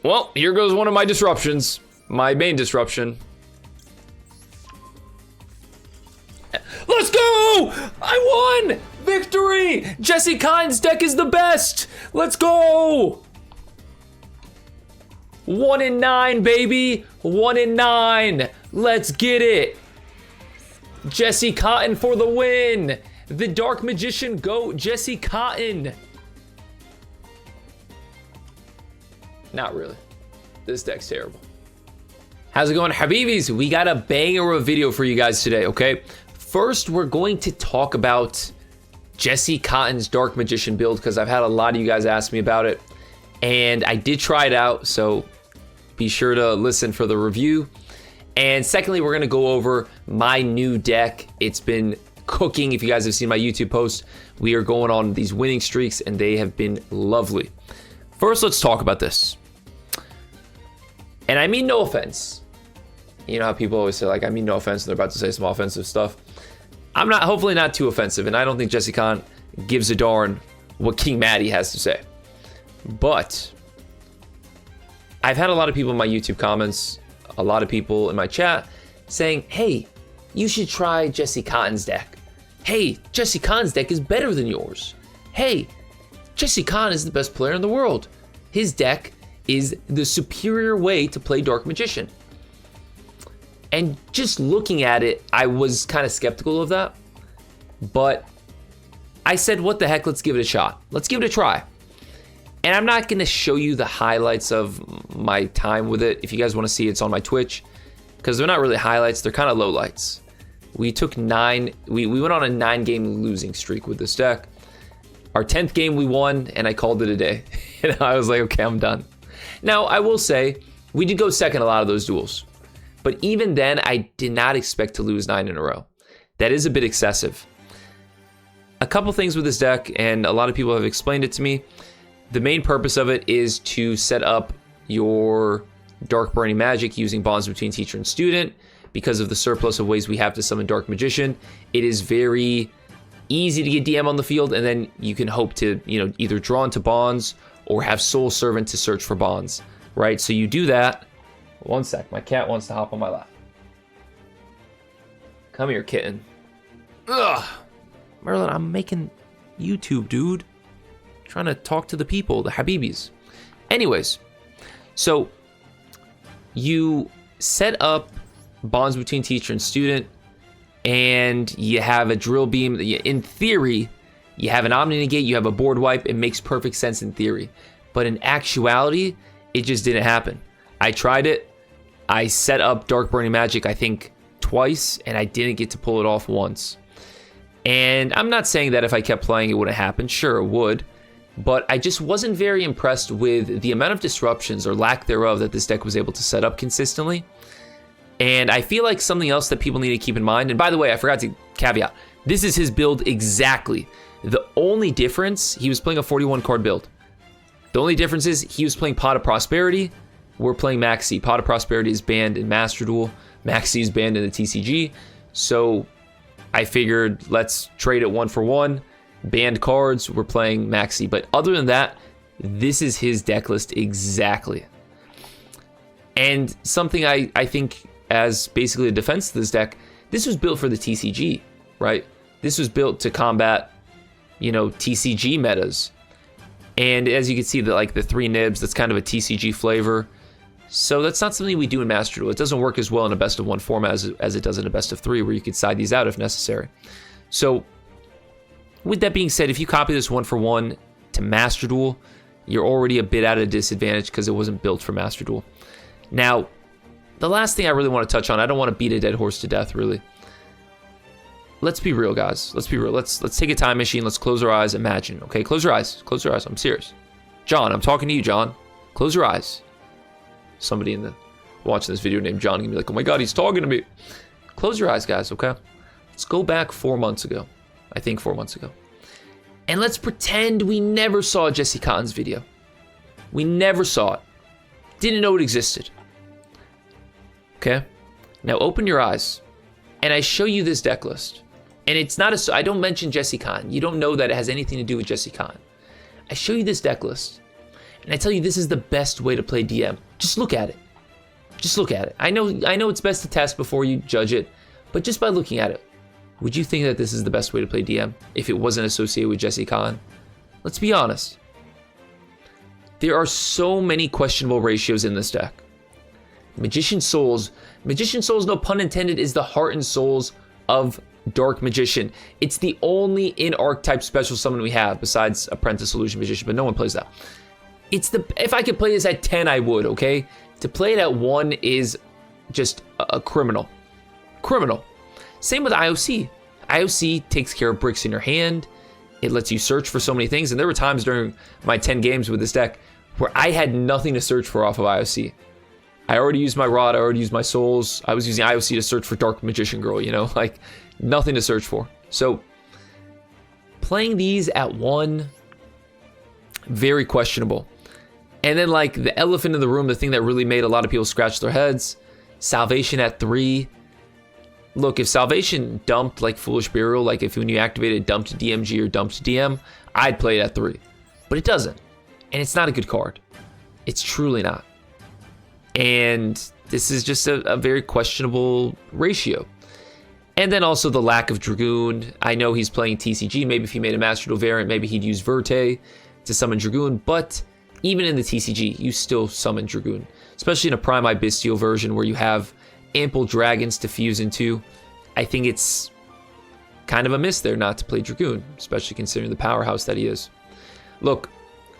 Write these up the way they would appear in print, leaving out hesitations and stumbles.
Well, here goes one of my disruptions. My main disruption. Let's go! I won! Victory! Jesse Kotton's deck is the best! Let's go! 1 in 9, baby! 1 in 9! Let's get it! Jesse Kotton for the win! The Dark Magician GOAT, Jesse Kotton! Not really. This deck's terrible. How's it going, Habibis? We got a banger of a video for you guys today, okay? First, we're going to talk about Jesse Kotton's Dark Magician build, because I've had a lot of you guys ask me about it. And I did try it out, so be sure to listen for the review. And secondly, we're going to go over my new deck. It's been cooking. If you guys have seen my YouTube post, we are going on these winning streaks, and they have been lovely. First, let's talk about this. And I mean no offense. You know how people always say, like, I mean no offense, and they're about to say some offensive stuff. I'm not, hopefully not too offensive, and I don't think Jesse Kotton gives a darn what King Maddie has to say. But I've had a lot of people in my YouTube comments, a lot of people in my chat saying, hey, you should try Jesse Kotton's deck. Hey, Jesse Kotton's deck is better than yours. Hey, Jesse Kotton is the best player in the world. His deck is the superior way to play Dark Magician. And just looking at it, I was kind of skeptical of that. But I said, what the heck, let's give it a shot. Let's give it a try. And I'm not going to show you the highlights of my time with it. If you guys want to see, it's on my Twitch. Because they're not really highlights, they're kind of lowlights. We took we went on a 9-game losing streak with this deck. Our 10th game we won, and I called it a day. And I was like, okay, I'm done. Now, I will say, we did go second a lot of those duels. But even then, I did not expect to lose 9 in a row. That is a bit excessive. A couple things with this deck, and a lot of people have explained it to me. The main purpose of it is to set up your Dark Burning Magic using bonds between teacher and student. Because of the surplus of ways we have to summon Dark Magician, it is very easy to get DM on the field, and then you can hope to, either draw into bonds or have Soul Servant to search for bonds, right? So you do that. One sec, my cat wants to hop on my lap. Come here, kitten. Ugh. Merlin, I'm making YouTube, dude. Trying to talk to the people, the Habibis. Anyways, so you set up bonds between teacher and student, and you have a drill beam. In theory, you have an Omni Negate, you have a board wipe. It makes perfect sense in theory. But in actuality, it just didn't happen. I tried it. I set up Dark Burning Magic, I think, twice, and I didn't get to pull it off once. And I'm not saying that if I kept playing, it wouldn't happen. Sure, it would. But I just wasn't very impressed with the amount of disruptions, or lack thereof, that this deck was able to set up consistently. And I feel like something else that people need to keep in mind, and by the way, I forgot to caveat, this is his build exactly. The only difference, he was playing a 41 card build. The only difference is he was playing Pot of Prosperity. We're playing Maxi. Pot of Prosperity is banned in Master Duel. Maxi is banned in the TCG. So I figured, let's trade it 1-for-1. Banned cards, we're playing Maxi. But other than that, this is his deck list exactly. And something I think as basically a defense to this deck, this was built for the TCG, right? This was built to combat, TCG metas. And as you can see, the 3 nibs, that's kind of a TCG flavor. So that's not something we do in Master Duel. It doesn't work as well in a best of 1 format as it does in a best of 3, where you could side these out if necessary. So with that being said, if you copy this 1-for-1 to Master Duel, you're already a bit at a disadvantage because it wasn't built for Master Duel. Now, the last thing I really want to touch on, I don't want to beat a dead horse to death, really. Let's be real, guys. Let's be real. Let's take a time machine. Let's close our eyes. Imagine, okay? Close your eyes. Close your eyes. I'm serious. John, I'm talking to you, John. Close your eyes. Somebody watching this video named John gonna be like, oh my god, he's talking to me. Close your eyes, guys, okay? Let's go back 4 months ago. I think 4 months ago. And let's pretend we never saw Jesse Kotton's video. We never saw it. Didn't know it existed. Okay? Now open your eyes, and I show you this deck list. And it's not I don't mention Jesse Kotton. You don't know that it has anything to do with Jesse Kotton. I show you this deck list. And I tell you, this is the best way to play DM. Just look at it. Just look at it. I know it's best to test before you judge it, but just by looking at it, would you think that this is the best way to play DM if it wasn't associated with Jesse Khan? Let's be honest. There are so many questionable ratios in this deck. Magician Souls, no pun intended, is the heart and souls of Dark Magician. It's the only in-archetype special summon we have besides Apprentice Illusion Magician, but no one plays that. If I could play this at 10, I would, okay? To play it at 1 is just a criminal. Criminal. Same with IOC. IOC takes care of bricks in your hand. It lets you search for so many things, and there were times during my 10 games with this deck where I had nothing to search for off of IOC. I already used my Rod, I already used my Souls. I was using IOC to search for Dark Magician Girl, you know? Like, nothing to search for. So, playing these at 1, very questionable. And then, like, the elephant in the room, the thing that really made a lot of people scratch their heads, Salvation at 3. Look, if Salvation dumped, like, Foolish Burial, like, if when you activate it, dumped DMG or dumped DM, I'd play it at 3. But it doesn't. And it's not a good card. It's truly not. And this is just a very questionable ratio. And then also the lack of Dragoon. I know he's playing TCG. Maybe if he made a Master Duel variant, maybe he'd use Verte to summon Dragoon. But even in the TCG, you still summon Dragoon. Especially in a Primite Bestial version where you have ample dragons to fuse into. I think it's kind of a miss there not to play Dragoon, especially considering the powerhouse that he is. Look,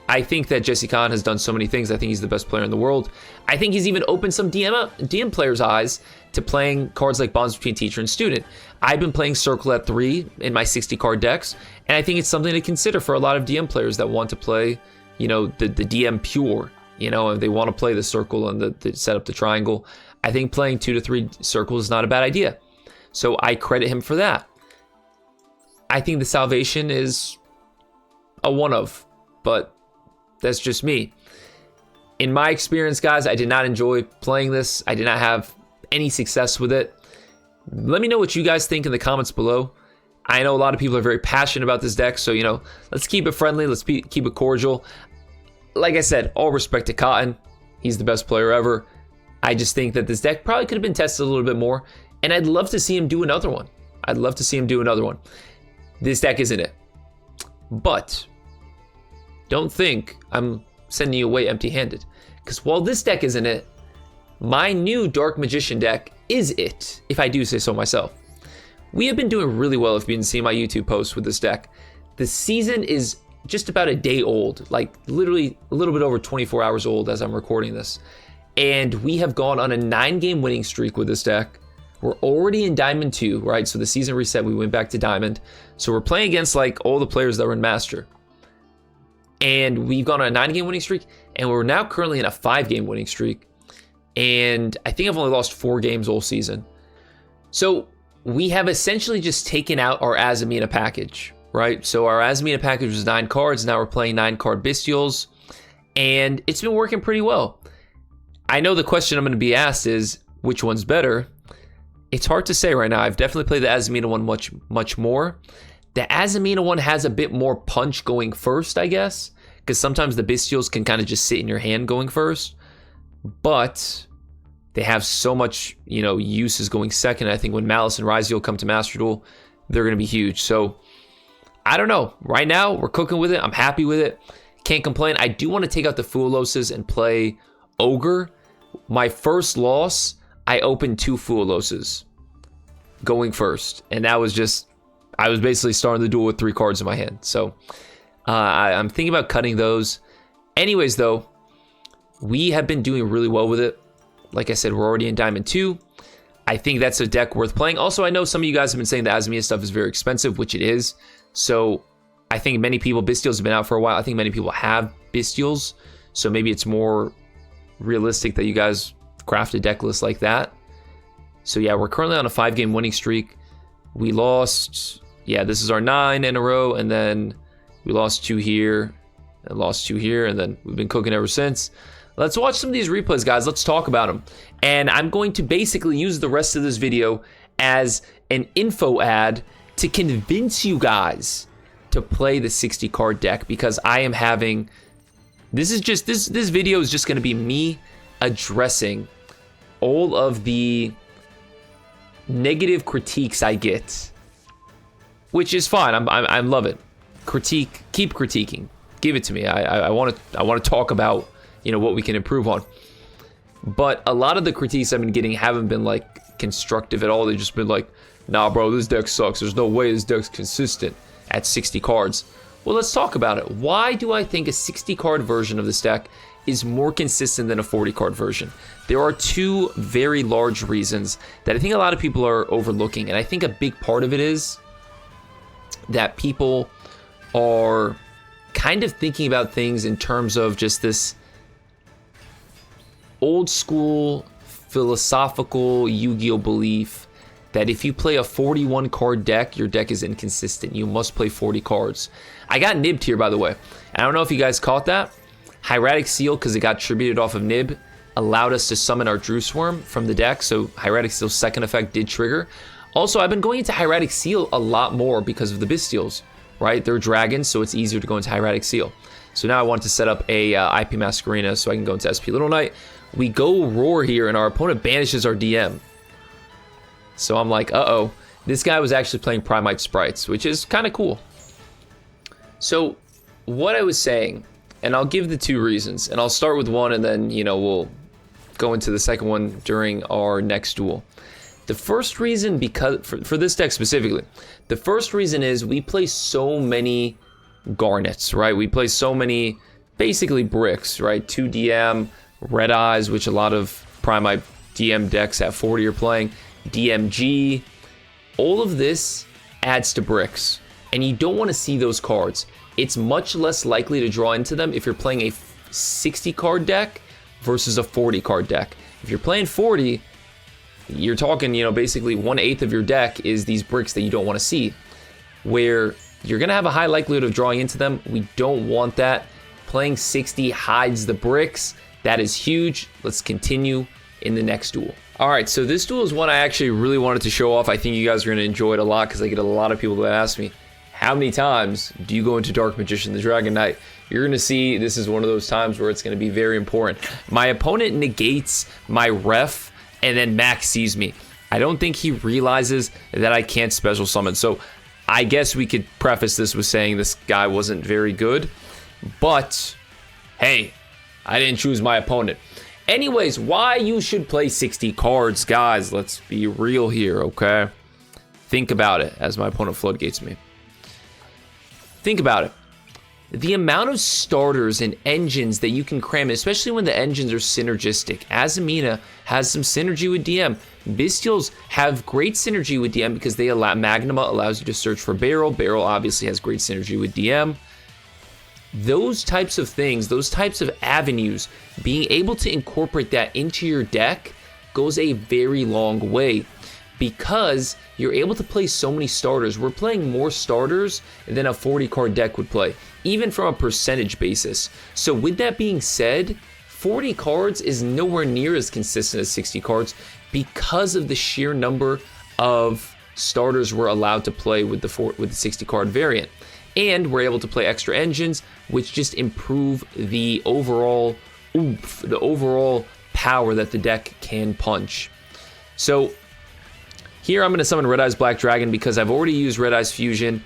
I think that Jesse Khan has done so many things. I think he's the best player in the world. I think he's even opened some DM players' eyes to playing cards like Bonds Between Teacher and Student. I've been playing Circle at 3 in my 60-card decks, and I think it's something to consider for a lot of DM players that want to play, you know, the DM pure, you know, and they want to play the Circle and the set up the Triangle. I think playing 2 to 3 Circles is not a bad idea. So I credit him for that. I think the Salvation is a one-of, but that's just me. In my experience, guys, I did not enjoy playing this. I did not have any success with it. Let me know what you guys think in the comments below. I know a lot of people are very passionate about this deck, so, you know, let's keep it friendly. Let's keep it cordial. Like I said, all respect to Kotton. He's the best player ever. I just think that this deck probably could have been tested a little bit more, and I'd love to see him do another one. I'd love to see him do another one. This deck isn't it. But don't think I'm sending you away empty-handed. Because while this deck isn't it, my new Dark Magician deck is it, if I do say so myself. We have been doing really well if you've been seeing my YouTube posts with this deck. The season is just about a day old, like literally a little bit over 24 hours old as I'm recording this. And we have gone on a 9-game winning streak with this deck. We're already in Diamond 2, right? So the season reset, we went back to Diamond. So we're playing against like all the players that were in Master. And we've gone on a 9-game winning streak, and we're now currently in a 5-game winning streak. And I think I've only lost 4 games all season. So we have essentially just taken out our Azamina package, right? So our Azamina package was 9 cards. Now we're playing 9-card Bestials, and it's been working pretty well. I know the question I'm going to be asked is, which one's better? It's hard to say right now. I've definitely played the Azamina one much more. The Azamina one has a bit more punch going first, I guess, because sometimes the Bestials can kind of just sit in your hand going first, but they have so much, you know, uses going second. I think when Malice and Ryziel come to Master Duel, they're going to be huge. So I don't know. Right now, we're cooking with it. I'm happy with it. Can't complain. I do want to take out the Fuoloses and play Ogre. My first loss, I opened 2 Fuoloses going first, and that was just, I was basically starting the duel with 3 cards in my hand. So I'm thinking about cutting those. Anyways, though, we have been doing really well with it. Like I said, we're already in Diamond 2. I think that's a deck worth playing. Also, I know some of you guys have been saying the Azamina stuff is very expensive, which it is. So I think many people, Bestials have been out for a while. I think many people have Bestials. So maybe it's more realistic that you guys craft a deck list like that. So yeah, we're currently on a 5-game winning streak. We lost, yeah, this is our 9 in a row, and then we lost 2 here, and lost 2 here, and then we've been cooking ever since. Let's watch some of these replays, guys. Let's talk about them. And I'm going to basically use the rest of this video as an info ad to convince you guys to play the 60-card deck, because I am having This video is just going to be me addressing all of the negative critiques I get, which is fine. I love it. Keep critiquing. Give it to me. I want to talk about, you know, what we can improve on. But a lot of the critiques I've been getting haven't been like constructive at all. They've just been like, nah, bro, this deck sucks. There's no way this deck's consistent at 60 cards. Well, let's talk about it. Why do I think a 60 card version of this deck is more consistent than a 40 card version? There are two very large reasons that I think a lot of people are overlooking. And I think a big part of it is that people are kind of thinking about things in terms of just this old school philosophical Yu-Gi-Oh belief that if you play a 41 card deck, your deck is inconsistent. You must play 40 cards. I got nibbed here, by the way. I don't know if you guys caught that. Hieratic Seal, because it got tributed off of nib, allowed us to summon our Drew Swarm from the deck, so Hieratic Seal's second effect did trigger. Also, I've been going into Hieratic Seal a lot more because of the Bystials, right? They're dragons, so it's easier to go into Hieratic Seal. So now I want to set up a IP Masquerena so I can go into SP Little Knight. We go Roar here, and our opponent banishes our DM. So I'm like, uh-oh. This guy was actually playing Primite Sprites, which is kind of cool. So what I was saying, and I'll give the two reasons, and I'll start with one, and then, you know, we'll go into the second one during our next duel. The first reason, because for this deck specifically, the first reason is we play so many garnets, right? We play so many, basically bricks, right? 2 DM, Red Eyes, which a lot of Primite DM decks at 40 are playing, DMG. All of this adds to bricks, and you don't want to see those cards. It's much less likely to draw into them if you're playing a 60 card deck versus a 40 card deck. If you're playing 40, you're talking, you know, basically 1/8 of your deck is these bricks that you don't want to see, where you're going to have a high likelihood of drawing into them. We don't want that. Playing 60 hides the bricks. That is huge. Let's continue in the next duel. All right, so this duel is one I actually really wanted to show off. I think you guys are going to enjoy it a lot because I get a lot of people that ask me, how many times do you go into Dark Magician, the Dragon Knight? You're going to see this is one of those times where it's going to be very important. My opponent negates my ref, and then Max sees me. I don't think he realizes that I can't special summon. So I guess we could preface this with saying this guy wasn't very good. But, hey, I didn't choose my opponent. Anyways, why you should play 60 cards, guys. Let's be real here, okay? Think about it as my opponent floodgates me. Think about it. The amount of starters and engines that you can cram, especially when the engines are synergistic. Azamina has some synergy with DM. Bystials have great synergy with DM because they allow Magnuma allows you to search for Barrel. Barrel obviously has great synergy with DM. Those types of things, those types of avenues, being able to incorporate that into your deck goes a very long way because you're able to play so many starters. We're playing more starters than a 40 card deck would play, even from a percentage basis. So with that being said, 40 cards is nowhere near as consistent as 60 cards because of the sheer number of starters we're allowed to play with the 60 card variant. And we're able to play extra engines, which just improve the overall oomph, the overall power that the deck can punch. So here I'm going to summon Red Eyes Black Dragon because I've already used Red Eyes Fusion.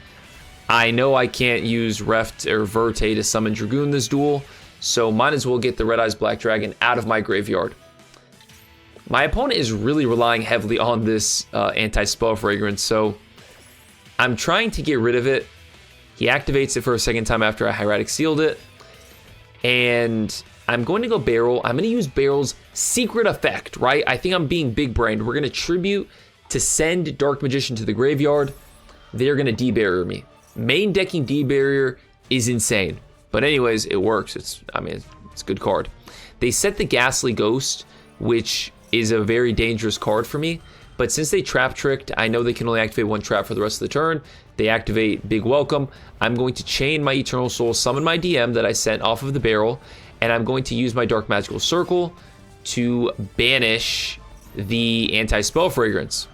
I know I can't use Reft or Verte to summon Dragoon this duel, so might as well get the Red Eyes Black Dragon out of my graveyard. My opponent is really relying heavily on this anti-spell fragrance, so I'm trying to get rid of it. He activates it for a second time after I Hieratic Sealed it. And I'm going to go Barrel. I'm going to use Barrel's secret effect, right? I think I'm being big-brained. We're going to tribute to send Dark Magician to the graveyard. They're going to D-Barrier me. Main decking D-Barrier is insane. But anyways, it works. It's a good card. They set the Ghastly Ghost, which is a very dangerous card for me. But since they trap tricked, I know they can only activate one trap for the rest of the turn. They activate Big Welcome. I'm going to chain my Eternal Soul, summon my DM that I sent off of the barrel, and I'm going to use my Dark Magical Circle to banish the Anti-Spell Fragrance.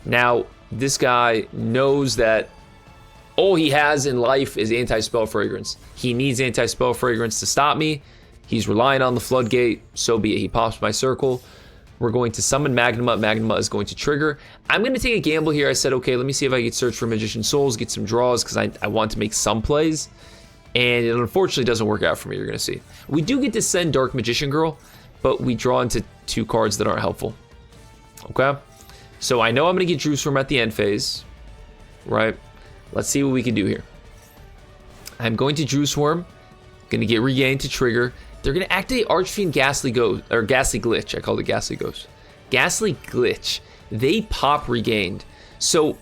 Now, this guy knows that All he has in life is anti-spell fragrance. He needs anti-spell fragrance to stop me. He's relying on the floodgate. So be it. He pops my circle. We're going to summon Magnuma. Magnuma is going to trigger. I'm going to take a gamble here. I said, okay, let me see if I can search for Magician Souls, get some draws, because I want to make some plays. And it unfortunately doesn't work out for me, you're going to see. We do get to send Dark Magician Girl, but we draw into 2 cards that aren't helpful. Okay? So I know I'm going to get Drew Swarm at the end phase. Right? Let's see what we can do here. I'm going to Drew Swarm. Going to get Regain to trigger. They're going to activate Archfiend Ghastly Ghost, or Ghastly Glitch. I called it Ghastly Ghost. Ghastly Glitch. They pop Regained. So,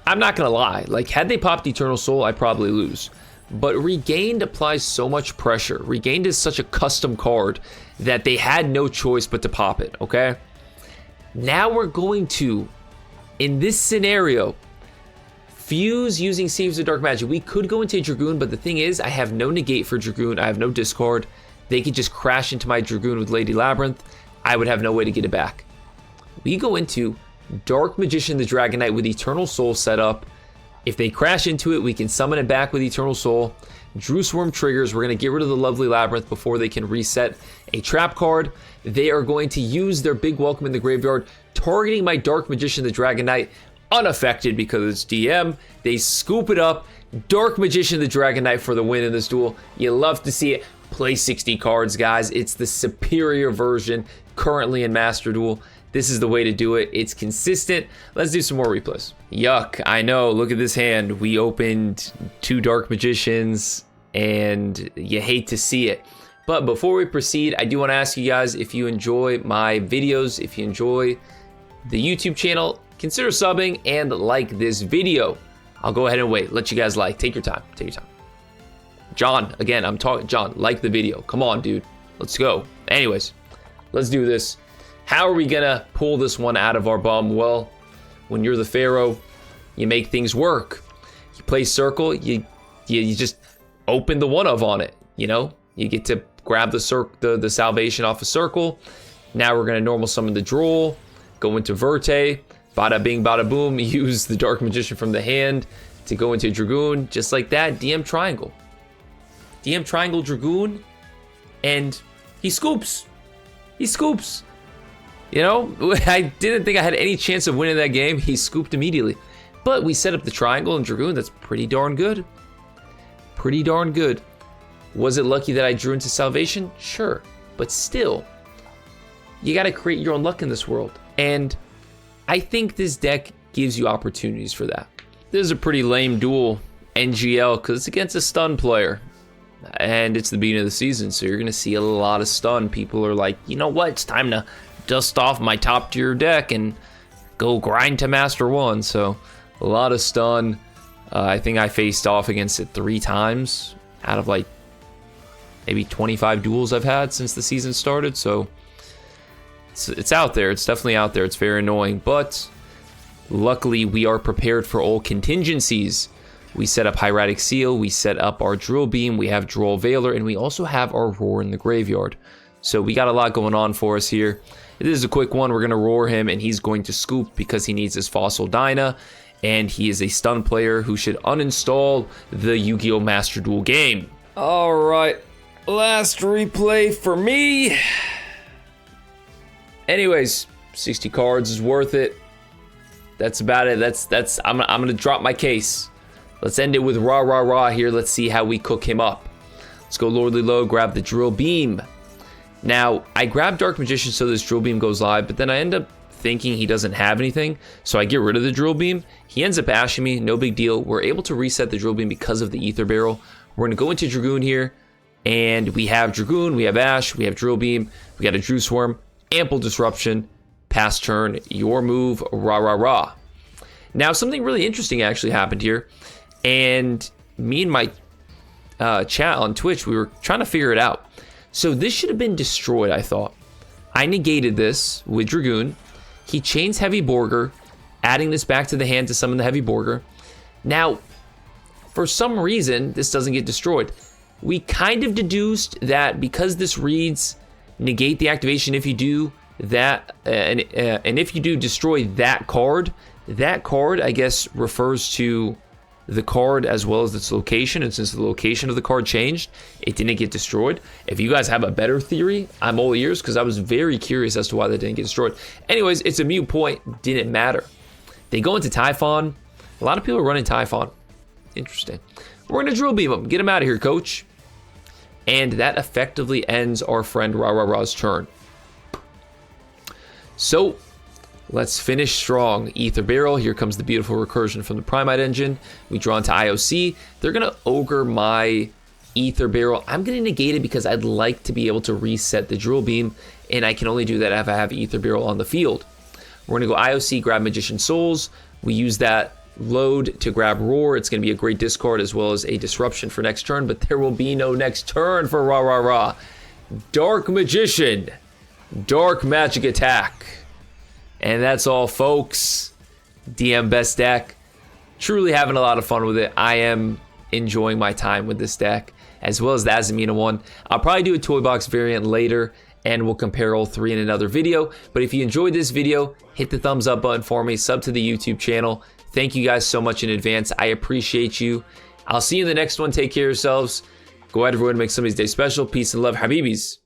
I'm not going to lie. Like, had they popped Eternal Soul, I'd probably lose. But Regained applies so much pressure. Regained is such a custom card that they had no choice but to pop it, okay? Now we're going to, in this scenario, fuse using Saves of Dark Magic. We could go into Dragoon, but the thing is, I have no negate for Dragoon. I have no discard. They could just crash into my Dragoon with Lady Labyrinth. I would have no way to get it back. We go into Dark Magician the Dragon Knight with Eternal Soul set up. If they crash into it, we can summon it back with Eternal Soul. Drew Swarm triggers. We're going to get rid of the Lovely Labyrinth before they can reset a trap card. They are going to use their big welcome in the graveyard, targeting my Dark Magician the Dragon Knight. Unaffected because it's DM. They scoop it up. Dark Magician the Dragon Knight for the win in this duel. You love to see it. Play 60 cards, guys. It's the superior version currently in Master Duel. This is the way to do it. It's consistent. Let's do some more replays. Yuck. I know. Look at this hand. We opened 2 Dark Magicians and you hate to see it. But before we proceed, I do want to ask you guys if you enjoy my videos, if you enjoy the YouTube channel, consider subbing and like this video. I'll go ahead and wait. Let you guys like. Take your time. Take your time. John, again, I'm talking. John, like the video. Come on, dude. Let's go. Anyways, let's do this. How are we going to pull this one out of our bum? Well, when you're the Pharaoh, you make things work. You play Circle. You just open the one of on it. You know, you get to grab the Salvation off a Circle. Now we're going to normal summon the Drool. Go into Verte. Bada bing, bada boom, use the Dark Magician from the hand to go into Dragoon. Just like that, DM Triangle. DM Triangle Dragoon, and he scoops. He scoops. You know, I didn't think I had any chance of winning that game. He scooped immediately. But we set up the Triangle and Dragoon. That's pretty darn good. Pretty darn good. Was it lucky that I drew into Salvation? Sure. But still, you got to create your own luck in this world. And I think this deck gives you opportunities for that. This is a pretty lame duel, NGL, because it's against a stun player. And it's the beginning of the season, so you're going to see a lot of stun. People are like, you know what, it's time to dust off my top tier deck and go grind to Master 1. So a lot of stun. I think I faced off against it 3 times out of like maybe 25 duels I've had since the season started. So it's out there. It's definitely out there. It's very annoying, but luckily we are prepared for all contingencies. We set up Hieratic Seal, we set up our Drill Beam, we have Droll Veiler, and we also have our Roar in the graveyard. So we got a lot going on for us here. This is a quick one. We're going to Roar him, and he's going to scoop because he needs his Fossil Dyna, and he is a stun player who should uninstall the Yu-Gi-Oh! Master Duel game. All right, last replay for me. Anyways, 60 cards is worth it. That's about it. I'm gonna drop my case. Let's end it with rah rah rah here. Let's see how we cook him up. Let's go Lordly Low, grab the Drill Beam. Now, I grab Dark Magician so this Drill Beam goes live, but then I end up thinking he doesn't have anything, so I get rid of the Drill Beam. He ends up ashing me, no big deal. We're able to reset the Drill Beam because of the Ether Barrel. We're gonna go into Dragoon here, and we have Dragoon, we have Ash, we have Drill Beam, we got a Drew Swarm, Ample Disruption, pass turn, your move, rah rah rah. Now, something really interesting actually happened here, and me and my chat on Twitch, we were trying to figure it out. So this should have been destroyed, I thought. I negated this with Dragoon. He chains Heavy Borger, adding this back to the hand to summon the Heavy Borger. Now, for some reason, this doesn't get destroyed. We kind of deduced that because this reads negate the activation if you do that, and if you do destroy that card, I guess refers to the card as well as its location, and since the location of the card changed, it didn't get destroyed. If you guys have a better theory, I'm all ears, because I was very curious as to why they didn't get destroyed. Anyways, it's a mute point, didn't matter. They go into Typhon. A lot of people are running Typhon. Interesting. We're gonna drill beam him, get him out of here, coach. And that effectively ends our friend Rah-Rah-Rah's turn. So let's finish strong. Ether Barrel. Here comes the beautiful recursion from the Primite engine. We draw into IOC. They're going to ogre my Ether Barrel. I'm going to negate it because I'd like to be able to reset the Drill Beam, and I can only do that if I have Ether Barrel on the field. We're going to go IOC, grab Magician Souls. We use that load to grab Roar. It's going to be a great discard as well as a disruption for next turn, but there will be no next turn for Rah-Rah-Rah. Dark Magician. Dark Magic Attack. And that's all, folks. DM best deck. Truly having a lot of fun with it. I am enjoying my time with this deck, as well as the Azamina one. I'll probably do a toy box variant later, and we'll compare all three in another video. But if you enjoyed this video, hit the thumbs up button for me. Sub to the YouTube channel. Thank you guys so much in advance. I appreciate you. I'll see you in the next one. Take care of yourselves. Go ahead, everyone, and make somebody's day special. Peace and love, Habibis.